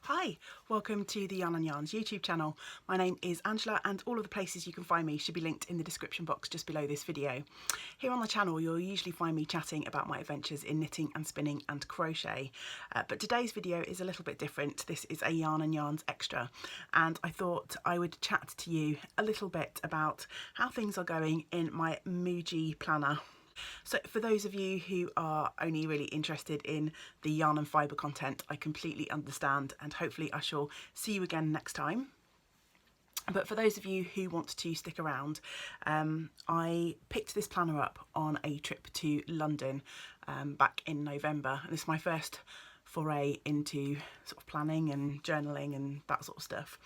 Hi, welcome to the Yarn and Yarns YouTube channel. My name is Angela and all of the places you can find me should be linked in the description box just below this video. Here on the channel you'll usually find me chatting about my adventures in knitting and spinning and crochet, but today's video is a little bit different. This is a Yarn and Yarns Extra and I thought I would chat to you a little bit about how things are going in my MuJi Planner. So for those of you who are only really interested in the yarn and fibre content, I completely understand and hopefully I shall see you again next time. But for those of you who want to stick around, I picked this planner up on a trip to London back in November. And this is my first foray into sort of planning and journaling and that sort of stuff.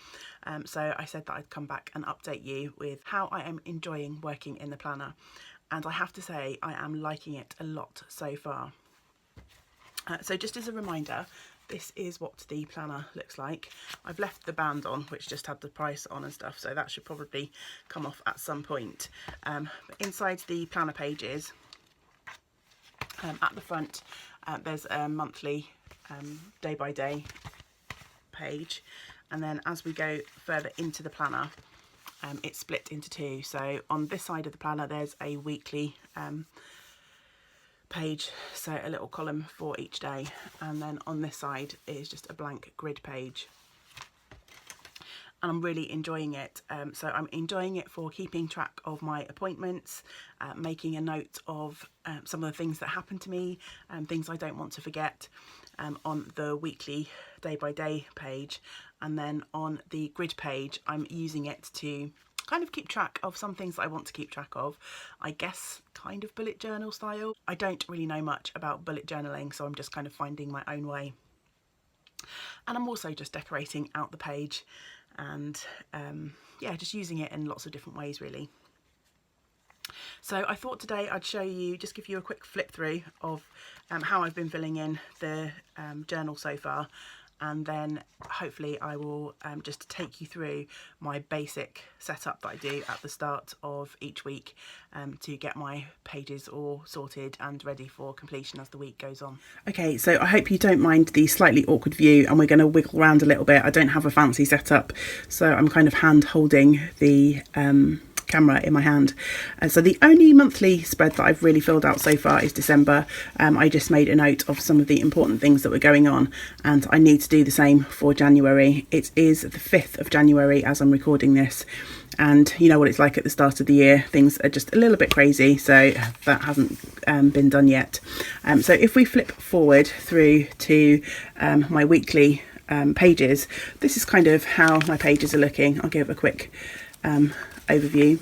So I said that I'd come back and update you with how I am enjoying working in the planner. And I have to say I am liking it a lot so far. So just as a reminder, this is what the planner looks like. I've left the band on, which just had the price on and stuff, so that should probably come off at some point. But inside the planner pages, at the front, there's a monthly day by day page, and then as we go further into the planner, it's split into two. So on this side of the planner there's a weekly page, so a little column for each day, and then on this side is just a blank grid page, and I'm really enjoying it. So I'm enjoying it for keeping track of my appointments, making a note of some of the things that happen to me, things I don't want to forget, on the weekly day by day page. And then on the grid page I'm using it to kind of keep track of some things that I want to keep track of. I guess kind of bullet journal style. I don't really know much about bullet journaling, so I'm just kind of finding my own way. And I'm also just decorating out the page and yeah, just using it in lots of different ways really. So I thought today I'd show you, just give you a quick flip through of how I've been filling in the journal so far, and then hopefully I will just take you through my basic setup that I do at the start of each week to get my pages all sorted and ready for completion as the week goes on. Okay, so I hope you don't mind the slightly awkward view, and we're going to wiggle around a little bit. I don't have a fancy setup, so I'm kind of hand holding the camera in my hand. So the only monthly spread that I've really filled out so far is December. I just made a note of some of the important things that were going on, and I need to do the same for January. It is the 5th of January as I'm recording this, and you know what it's like at the start of the year, things are just a little bit crazy, so that hasn't been done yet. So if we flip forward through to my weekly pages, this is kind of how my pages are looking. I'll give a quick overview.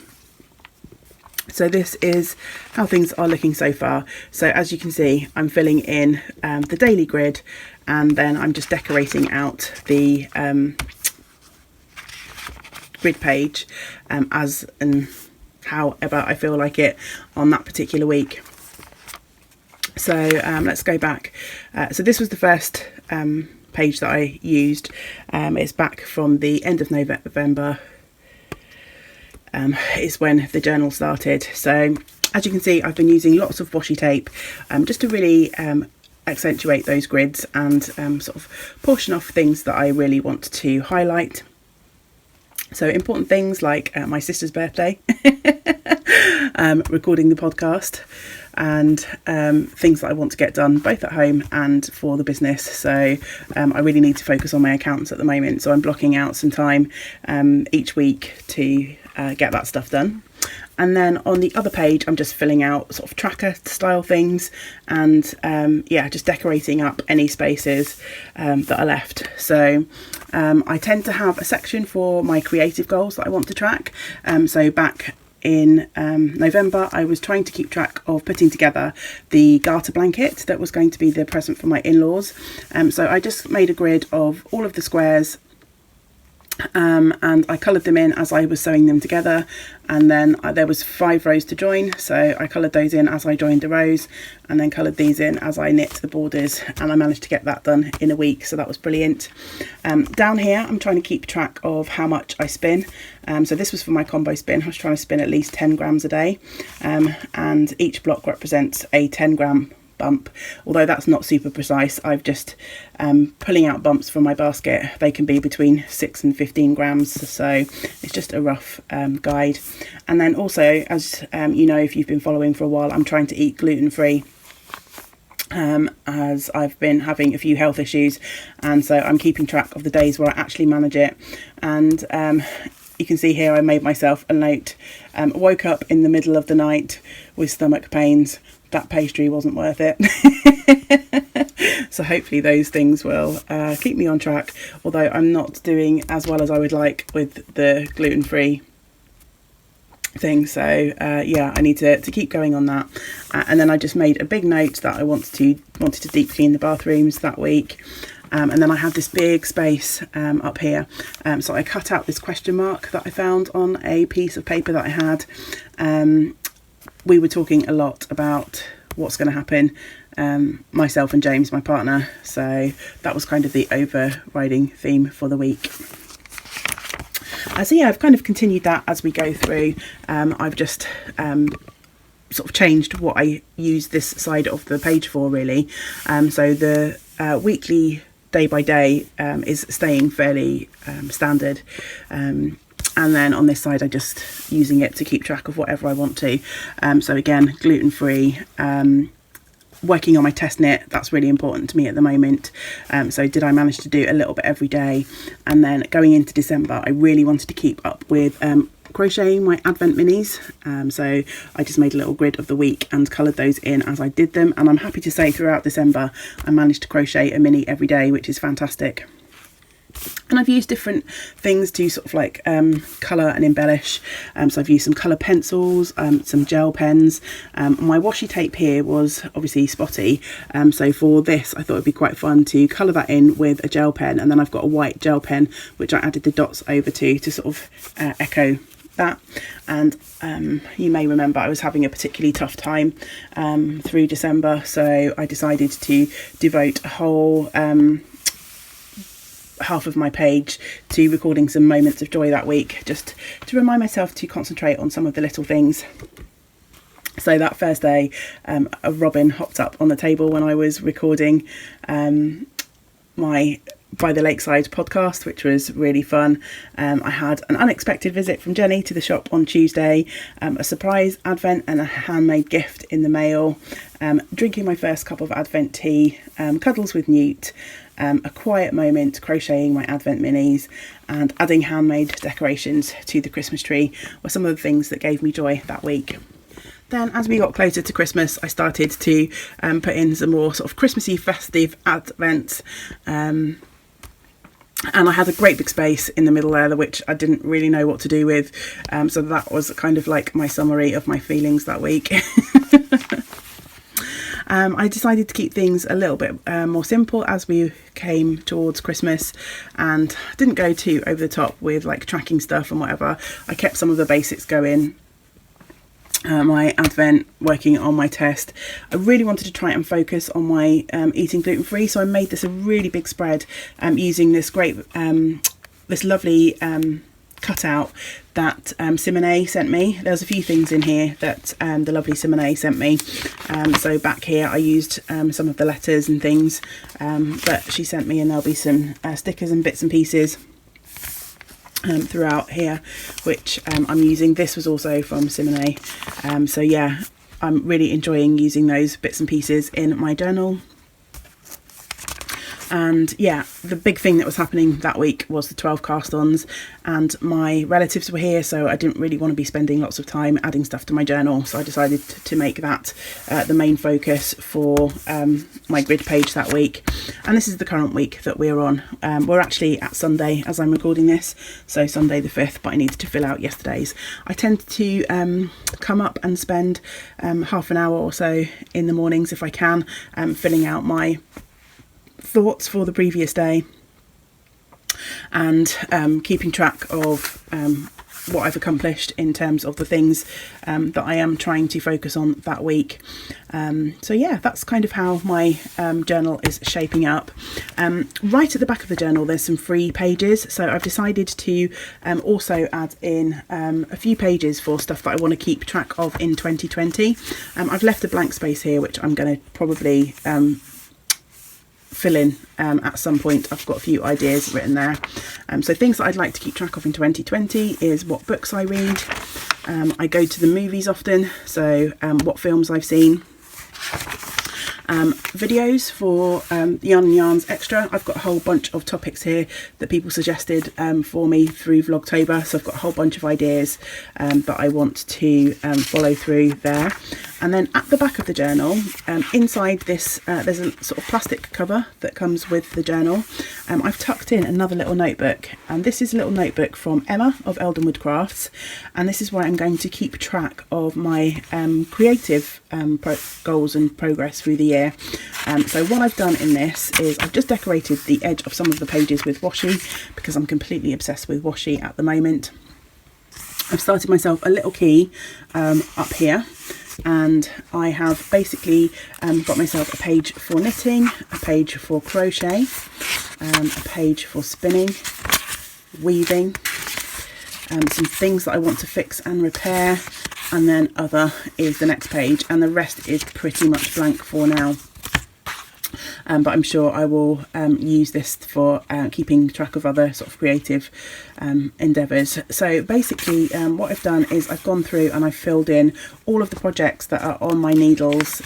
So this is how things are looking so far. So as you can see, I'm filling in the daily grid, and then I'm just decorating out the grid page as and however I feel like it on that particular week. So let's go back. So this was the first page that I used. It's back from the end of November. Is when the journal started. So as you can see, I've been using lots of washi tape just to really accentuate those grids and sort of portion off things that I really want to highlight. So important things like my sister's birthday, recording the podcast, and things that I want to get done both at home and for the business. So I really need to focus on my accounts at the moment, so I'm blocking out some time each week to get that stuff done. And then on the other page I'm just filling out sort of tracker style things, and yeah, just decorating up any spaces that are left. So I tend to have a section for my creative goals that I want to track. So back in November I was trying to keep track of putting together the garter blanket that was going to be the present for my in-laws. So I just made a grid of all of the squares, and I coloured them in as I was sewing them together, and then there was 5 rows to join, so I coloured those in as I joined the rows, and then coloured these in as I knit the borders, and I managed to get that done in a week, so that was brilliant. Down here I'm trying to keep track of how much I spin. So this was for my combo spin. I was trying to spin at least 10 grams a day, and each block represents a 10 gram bump, although that's not super precise. I've just pulling out bumps from my basket. They can be between 6 and 15 grams, so it's just a rough guide. And then also, as you know, if you've been following for a while, I'm trying to eat gluten-free, as I've been having a few health issues, and so I'm keeping track of the days where I actually manage it. And you can see here I made myself a note. Woke up in the middle of the night with stomach pains. That pastry wasn't worth it. So hopefully those things will keep me on track, although I'm not doing as well as I would like with the gluten-free thing. So yeah, I need to keep going on that. And then I just made a big note that I wanted to deep clean the bathrooms that week. And then I had this big space up here, so I cut out this question mark that I found on a piece of paper that I had. We were talking a lot about what's going to happen, myself and James, my partner, so that was kind of the overriding theme for the week. So yeah, I've kind of continued that as we go through. I've just sort of changed what I use this side of the page for, really. So the weekly day by day is staying fairly standard, and then on this side I'm just using it to keep track of whatever I want to. So again, gluten-free, working on my test knit, that's really important to me at the moment. So did I manage to do a little bit every day? And then going into December, I really wanted to keep up with crocheting my advent minis, so I just made a little grid of the week and coloured those in as I did them, and I'm happy to say throughout December I managed to crochet a mini every day, which is fantastic. And I've used different things to sort of like colour and embellish. So I've used some colour pencils, some gel pens. My washi tape here was obviously spotty, so for this I thought it'd be quite fun to colour that in with a gel pen, and then I've got a white gel pen which I added the dots over to sort of echo that. And you may remember I was having a particularly tough time through December, so I decided to devote a whole half of my page to recording some moments of joy that week, just to remind myself to concentrate on some of the little things. So that first day, a robin hopped up on the table when I was recording my By the Lakeside podcast, which was really fun. I had an unexpected visit from Jenny to the shop on Tuesday, a surprise advent and a handmade gift in the mail, drinking my first cup of advent tea, cuddles with Newt, a quiet moment crocheting my advent minis, and adding handmade decorations to the Christmas tree were some of the things that gave me joy that week. Then as we got closer to Christmas, I started to put in some more sort of Christmassy festive advents, and I had a great big space in the middle there, which I didn't really know what to do with, so that was kind of like my summary of my feelings that week. I decided to keep things a little bit more simple as we came towards Christmas, and didn't go too over the top with like tracking stuff and whatever. I kept some of the basics going. My advent, working on my test. I really wanted to try and focus on my eating gluten-free, so I made this a really big spread using this great, this lovely cutout that Simone sent me. There's a few things in here that the lovely Simone sent me. So back here I used some of the letters and things that she sent me, and there'll be some stickers and bits and pieces throughout here, which I'm using. This was also from Simone, so yeah, I'm really enjoying using those bits and pieces in my journal. And yeah, the big thing that was happening that week was the 12 cast-ons, and my relatives were here, so I didn't really want to be spending lots of time adding stuff to my journal, so I decided to make that the main focus for my grid page that week. And this is the current week that we're on. We're actually at Sunday as I'm recording this, so Sunday the 5th, but I needed to fill out yesterday's. I tend to come up and spend half an hour or so in the mornings if I can, filling out my thoughts for the previous day, and keeping track of what I've accomplished in terms of the things that I am trying to focus on that week. So yeah, that's kind of how my journal is shaping up. Right at the back of the journal there's some free pages, so I've decided to also add in a few pages for stuff that I want to keep track of in 2020. I've left a blank space here which I'm going to probably fill in at some point. I've got a few ideas written there. So things that I'd like to keep track of in 2020 is what books I read. I go to the movies often, so what films I've seen. Videos for Y&Y Extra. I've got a whole bunch of topics here that people suggested for me through Vlogtober, so I've got a whole bunch of ideas that I want to follow through there. And then at the back of the journal, inside this, there's a sort of plastic cover that comes with the journal. I've tucked in another little notebook, and this is a little notebook from Emma of Eldenwood Crafts, and this is where I'm going to keep track of my creative goals and progress through the year. So what I've done in this is I've just decorated the edge of some of the pages with washi, because I'm completely obsessed with washi at the moment. I've started myself a little key up here, and I have basically got myself a page for knitting, a page for crochet, a page for spinning, weaving, some things that I want to fix and repair, and then other is the next page, and the rest is pretty much blank for now. But I'm sure I will use this for keeping track of other sort of creative endeavours. So basically what I've done is I've gone through and I've filled in all of the projects that are on my needles,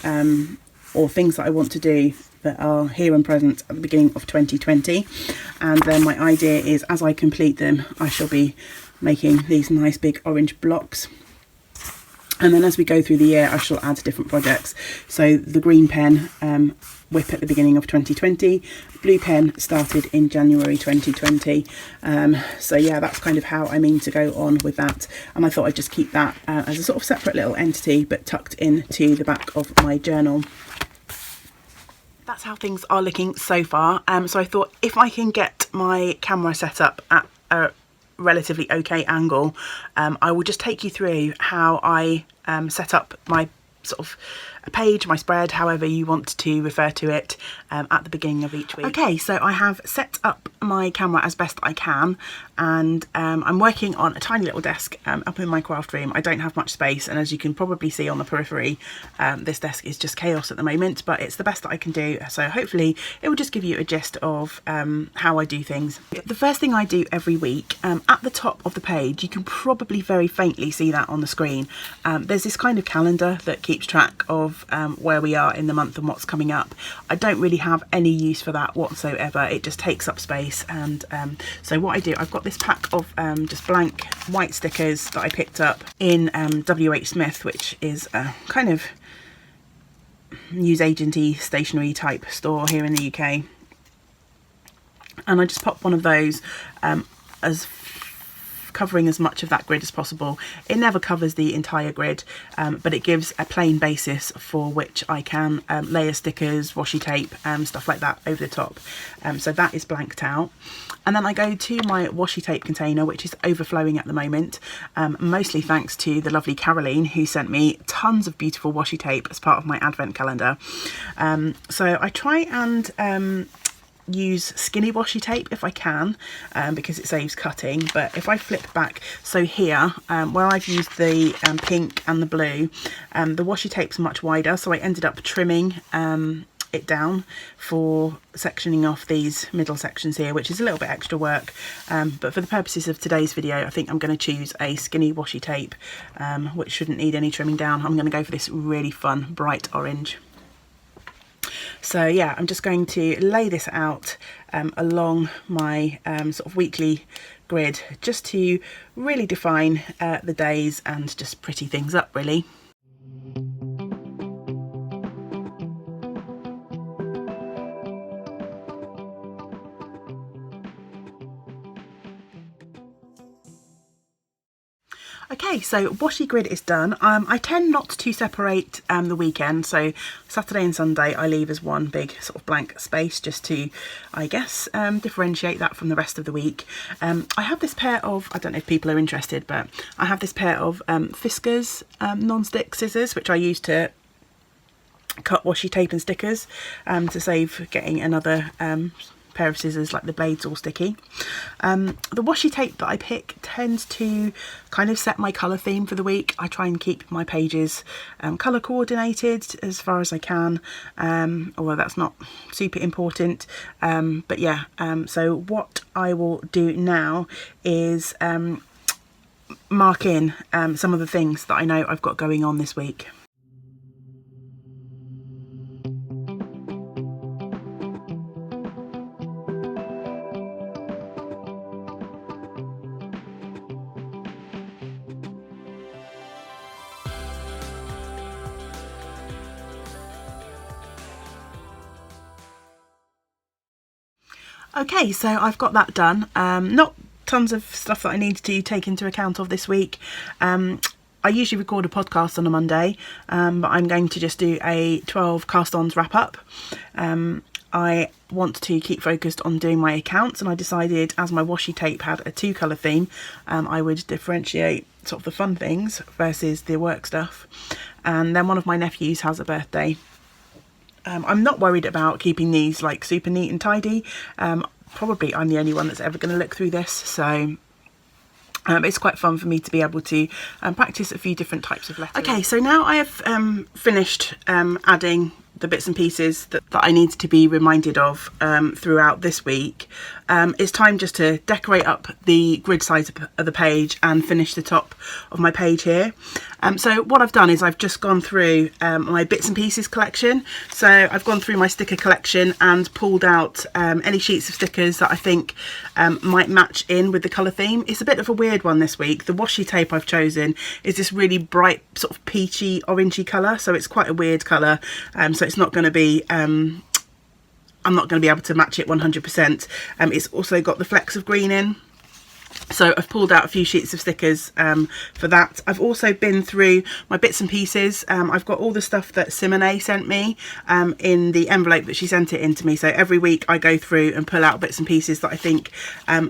or things that I want to do that are here and present at the beginning of 2020. And then my idea is, as I complete them, I shall be making these nice big orange blocks. And then as we go through the year, I shall add different projects. So the green pen whip at the beginning of 2020, blue pen started in January 2020. So yeah, that's kind of how I mean to go on with that. And I thought I'd just keep that as a sort of separate little entity, but tucked into the back of my journal. That's how things are looking so far. So I thought if I can get my camera set up at a relatively okay angle, I will just take you through how I set up my sort of a page, my spread, however you want to refer to it, at the beginning of each week. Okay, so I have set up my camera as best I can, and I'm working on a tiny little desk up in my craft room. I don't have much space, and as you can probably see on the periphery, this desk is just chaos at the moment, but it's the best that I can do, so hopefully it will just give you a gist of how I do things. The first thing I do every week, at the top of the page, you can probably very faintly see that on the screen, there's this kind of calendar that keeps track of where we are in the month and what's coming up. I don't really have any use for that whatsoever. It just takes up space, and so what I do, I've got this pack of just blank white stickers that I picked up in WH Smith, which is a kind of newsagenty stationery type store here in the UK, and I just pop one of those as covering as much of that grid as possible. It never covers the entire grid, but it gives a plain basis for which I can layer stickers, washi tape, stuff like that over the top. So that is blanked out. And then I go to my washi tape container, which is overflowing at the moment, mostly thanks to the lovely Caroline, who sent me tons of beautiful washi tape as part of my advent calendar. So I try and use skinny washi tape if I can, because it saves cutting. But if I flip back, so here where I've used the pink and the blue, the washi tape's much wider, so I ended up trimming it down for sectioning off these middle sections here, which is a little bit extra work, but for the purposes of today's video I think I'm going to choose a skinny washi tape, which shouldn't need any trimming down. I'm going to go for this really fun bright orange. So yeah, I'm just going to lay this out along my sort of weekly grid, just to really define the days and just pretty things up really. Okay, so washi grid is done. I tend not to separate the weekend, so Saturday and Sunday I leave as one big sort of blank space just to, I guess, differentiate that from the rest of the week. I have this pair of, I don't know if people are interested, but I have this pair of Fiskars non-stick scissors, which I use to cut washi tape and stickers to save getting another pair of scissors, like the blades all sticky. The washi tape that I pick tends to kind of set my colour theme for the week. I try and keep my pages colour coordinated as far as I can, although that's not super important. But yeah, so what I will do now is mark in some of the things that I know I've got going on this week. Okay, so I've got that done. Not tons of stuff that I need to take into account of this week. I usually record a podcast on a Monday, but I'm going to just do a 12 cast-ons wrap-up. I want to keep focused on doing my accounts, and I decided, as my washi tape had a 2-colour theme, I would differentiate sort of the fun things versus the work stuff. And then one of my nephews has a birthday. I'm not worried about keeping these like super neat and tidy. Probably I'm the only one that's ever going to look through this, so it's quite fun for me to be able to practice a few different types of letters. Okay, so now I have finished adding the bits and pieces that I need to be reminded of throughout this week. It's time just to decorate up the grid size of the page and finish the top of my page here. So what I've done is I've just gone through my bits and pieces collection. So I've gone through my sticker collection and pulled out any sheets of stickers that I think might match in with the colour theme. It's a bit of a weird one this week. The washi tape I've chosen is this really bright sort of peachy orangey colour, so it's quite a weird colour. So it's not going to be I'm not going to be able to match it 100%. It's also got the flecks of green in. So I've pulled out a few sheets of stickers for that. I've also been through my bits and pieces. I've got all the stuff that Simone sent me in the envelope that she sent it into me. So every week I go through and pull out bits and pieces that I think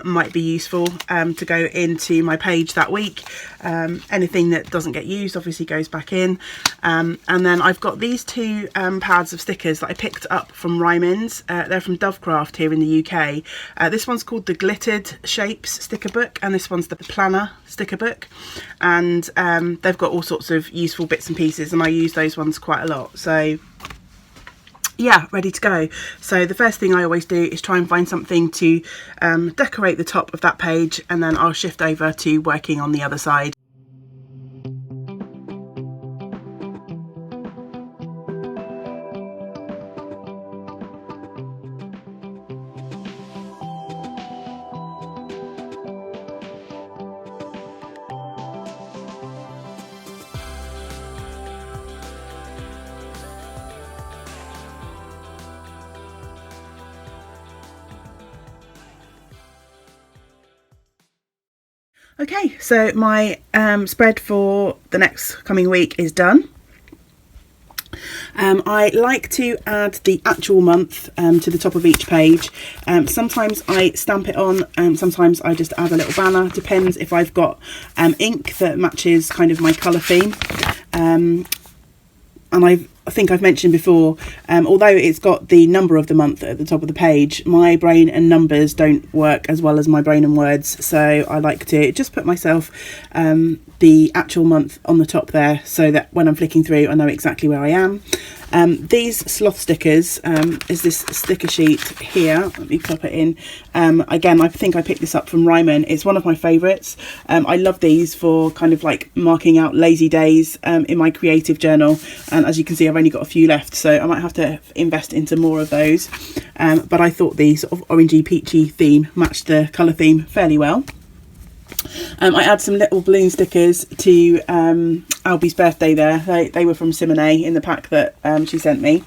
might be useful to go into my page that week. Anything that doesn't get used obviously goes back in. And then I've got these 2 pads of stickers that I picked up from Ryman's. They're from Dovecraft here in the UK. This one's called the Glittered Shapes sticker book, and this one's the Planner sticker book, and they've got all sorts of useful bits and pieces, and I use those ones quite a lot. So yeah, ready to go. So the first thing I always do is try and find something to decorate the top of that page, and then I'll shift over to working on the other side. Okay, so my spread for the next coming week is done. I like to add the actual month to the top of each page. Sometimes I stamp it on, sometimes I just add a little banner. Depends if I've got ink that matches kind of my colour theme. And I think I've mentioned before, although it's got the number of the month at the top of the page, my brain and numbers don't work as well as my brain and words. So I like to just put myself the actual month on the top there, so that when I'm flicking through I know exactly where I am. These sloth stickers is this sticker sheet here. Let me pop it in. Again, I think I picked this up from Ryman. It's one of my favourites. I love these for kind of like marking out lazy days in my creative journal, and as you can see I've only got a few left, so I might have to invest into more of those. But I thought the sort of orangey peachy theme matched the colour theme fairly well. I add some little balloon stickers to Albie's birthday there. They were from Simone in the pack that she sent me.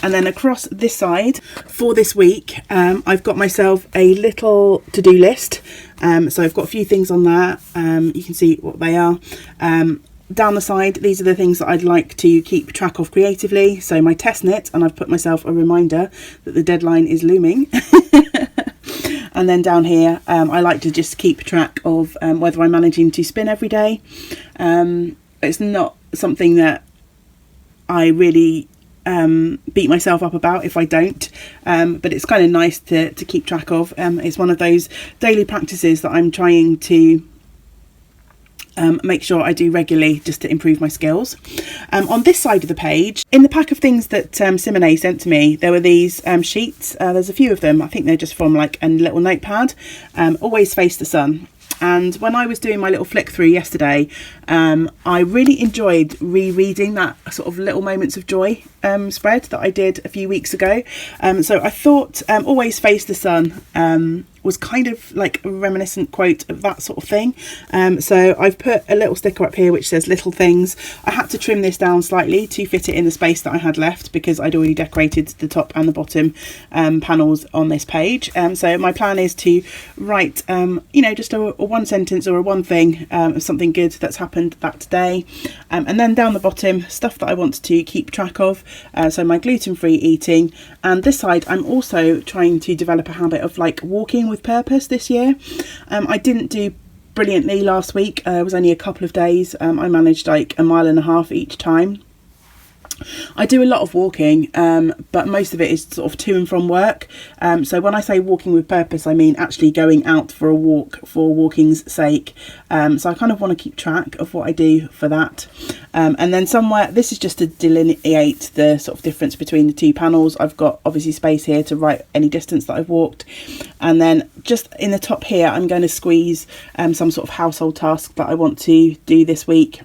And then across this side for this week, I've got myself a little to-do list. So I've got a few things on there. You can see what they are. Down the side, these are the things that I'd like to keep track of creatively. So my test knit, and I've put myself a reminder that the deadline is looming. And then down here, I like to just keep track of whether I'm managing to spin every day. It's not something that I really beat myself up about if I don't, but it's kind of nice to keep track of. It's one of those daily practices that I'm trying to make sure I do regularly just to improve my skills. On this side of the page, in the pack of things that Simone sent to me, there were these sheets. There's a few of them. I think they're just from like a little notepad. Always face the sun. And when I was doing my little flick through yesterday, I really enjoyed rereading that sort of little moments of joy spread that I did a few weeks ago. So I thought always face the sun was kind of like a reminiscent quote of that sort of thing. So I've put a little sticker up here which says little things. I had to trim this down slightly to fit it in the space that I had left because I'd already decorated the top and the bottom panels on this page. So my plan is to write, you know, just a one sentence or a one thing of something good that's happened that day. And then down the bottom, stuff that I want to keep track of. So my gluten-free eating. And this side, I'm also trying to develop a habit of like walking with purpose this year. I didn't do brilliantly last week. It was only a couple of days. I managed like 1.5 miles each time. I do a lot of walking, but most of it is sort of to and from work. So when I say walking with purpose, I mean actually going out for a walk for walking's sake. So I kind of want to keep track of what I do for that. And then somewhere, this is just to delineate the sort of difference between the two panels. I've got obviously space here to write any distance that I've walked. And then just in the top here, I'm going to squeeze some sort of household task that I want to do this week.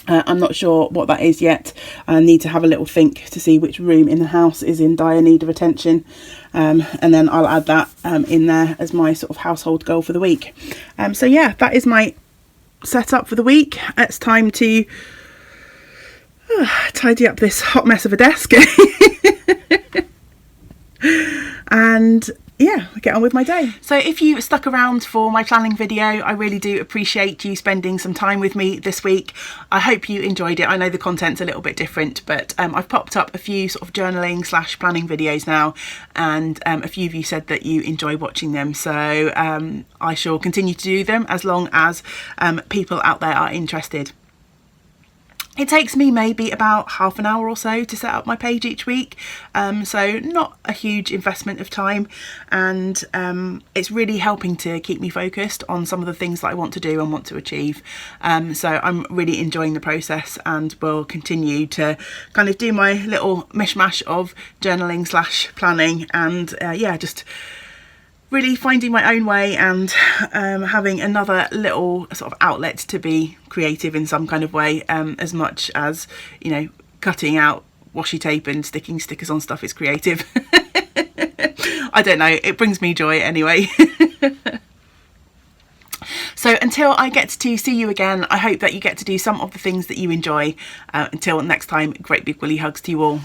I'm not sure what that is yet. I need to have a little think to see which room in the house is in dire need of attention, and then I'll add that in there as my sort of household goal for the week. So yeah, that is my setup for the week. It's time to tidy up this hot mess of a desk and yeah, get on with my day. So if you stuck around for my planning video, I really do appreciate you spending some time with me this week. I hope you enjoyed it. I know the content's a little bit different, but I've popped up a few sort of journaling / planning videos now, and a few of you said that you enjoy watching them. So I shall continue to do them as long as people out there are interested. It takes me maybe about half an hour or so to set up my page each week, so not a huge investment of time, and it's really helping to keep me focused on some of the things that I want to do and want to achieve. So I'm really enjoying the process and will continue to kind of do my little mishmash of journaling / planning, and yeah, just really finding my own way and having another little sort of outlet to be creative in some kind of way, as much as, you know, cutting out washi tape and sticking stickers on stuff is creative. I don't know, it brings me joy anyway. So until I get to see you again, I hope that you get to do some of the things that you enjoy. Until next time, great big woolly hugs to you all.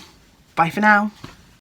Bye for now.